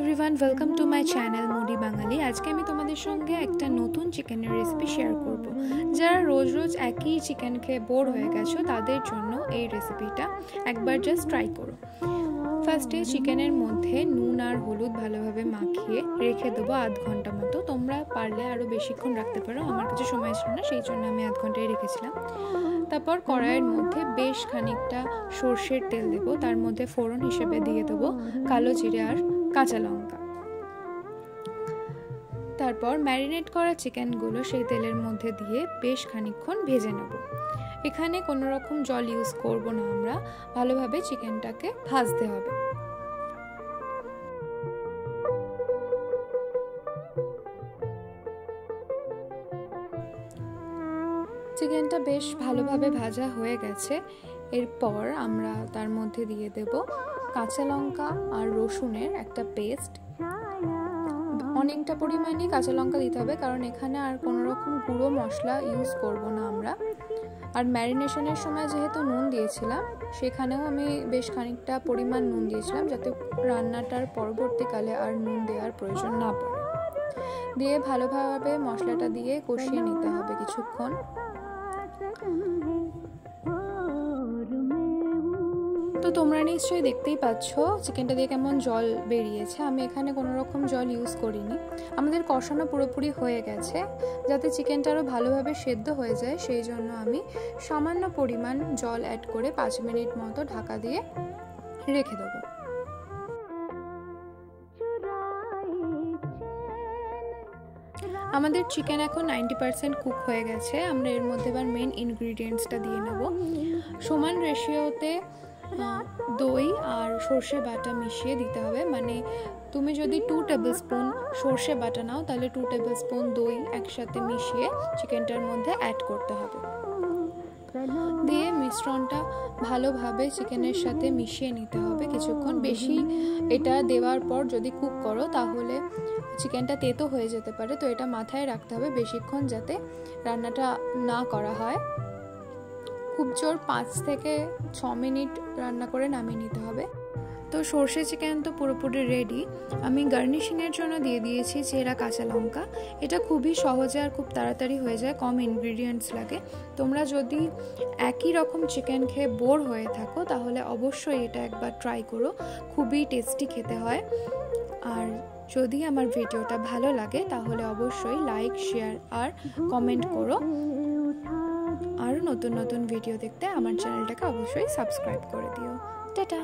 Everyone, welcome to my channel Moody Bangali. আজকে আমি তোমাদের সঙ্গে একটা নতুন চিকেনের রেসিপি শেয়ার করব। যারা রোজ রোজ একই চিকেন খেয়ে বোর হয়ে গেছো তাদের জন্য এই রেসিপিটা একবার জাস্ট ট্রাই করো। ফার্স্টে চিকেনের মধ্যে নুন আর হলুদ ভালোভাবে মাখিয়ে রেখে দেবো আধ ঘন্টা মতো। তোমরা পারলে আরও বেশিক্ষণ রাখতে পারো, আমার কাছে সময় ছিল না সেই জন্য আমি আধ ঘন্টায় রেখেছিলাম। তারপর কড়াইয়ের মধ্যে বেশ খানিকটা সর্ষের তেল দেবো, তার মধ্যে ফোড়ন হিসেবে দিয়ে দেবো কালো জিরে আর কাঁচা লঙ্কা। তারপর ম্যারিনেট করা চিকেনগুলো সেই তেলের মধ্যে দিয়ে বেশ খানিকক্ষণ ভেজে নেব। এখানে কোনো রকম জল ইউজ করব না, আমরা ভালোভাবে চিকেনটাকে ভাজতে হবে। চিকেনটা বেশ ভালোভাবে ভাজা হয়ে গেছে। এরপর আমরা তার মধ্যে দিয়ে দেব কাঁচা লঙ্কা আর রসুনের একটা পেস্ট। অনেকটা পরিমাণে কাঁচা লঙ্কা দিতে হবে, কারণ এখানে আর কোনো রকম গুঁড়ো মশলা ইউজ করব না আমরা। আর ম্যারিনেশনের সময় যেহেতু নুন দিয়েছিলাম, সেখানেও আমি বেশ খানিকটা পরিমাণ নুন দিয়েছিলাম, যাতে রান্নাটার পরবর্তীকালে আর নুন দেওয়ার প্রয়োজন না পড়ে। দিয়ে ভালোভাবে মশলাটা দিয়ে কষিয়ে নিতে হবে কিছুক্ষণ। তো তোমরা নিশ্চয়ই দেখতেই পাচ্ছ চিকেনটা দিয়ে কেমন জল বেরিয়েছে। আমি এখানে কোনো রকম জল ইউজ করিনি। আমাদের কষানো পুরোপুরি হয়ে গেছে। যাতে চিকেনটা আরও ভালোভাবে সেদ্ধ হয়ে যায় সেই জন্য আমি সামান্য পরিমাণ জল অ্যাড করে 5 মিনিট মতো ঢাকা দিয়ে রেখে দেবো। আমাদের চিকেন এখন 90% কুক হয়ে গেছে। আমরা এর মধ্যে এবার মেন ইনগ্রিডিয়েন্টসটা দিয়ে নেব। সমান রেশিওতে দই আর সর্ষে বাটা মিশিয়ে দিতে হবে। মানে তুমি যদি 2 টেবিল স্পুন সর্ষে বাটা নাও, তাহলে 2 টেবিল স্পুন দই একসাথে মিশিয়ে চিকেনটার মধ্যে অ্যাড করতে হবে। দিয়ে মিশ্রণটা ভালোভাবে চিকেনের সাথে মিশিয়ে নিতে হবে কিছুক্ষণ। বেশি এটা দেওয়ার পর যদি কুক করো তাহলে চিকেনটা তেতো হয়ে যেতে পারে, তো এটা মাথায় রাখতে হবে বেশিক্ষণ যাতে রান্নাটা না করা হয়। খুব জোর 5 থেকে 6 মিনিট রান্না করে নামিয়ে নিতে হবে। তো সর্ষে চিকেন তো পুরোপুরি রেডি। আমি গার্নিশিংয়ের জন্য দিয়ে দিয়েছি চেরা কাঁচা লঙ্কা। এটা খুবই সহজে আর খুব তাড়াতাড়ি হয়ে যায়, কম ইনগ্রিডিয়েন্টস লাগে। তোমরা যদি একই রকম চিকেন খেয়ে বোর হয়ে থাকো তাহলে অবশ্যই এটা একবার ট্রাই করো, খুবই টেস্টি খেতে হয়। আর যদি আমার ভিডিওটা ভালো লাগে তাহলে অবশ্যই লাইক, শেয়ার আর কমেন্ট করো। আর নতুন নতুন ভিডিও দেখতে আমার চ্যানেলটাকে অবশ্যই সাবস্ক্রাইব করে দিও। টাটা।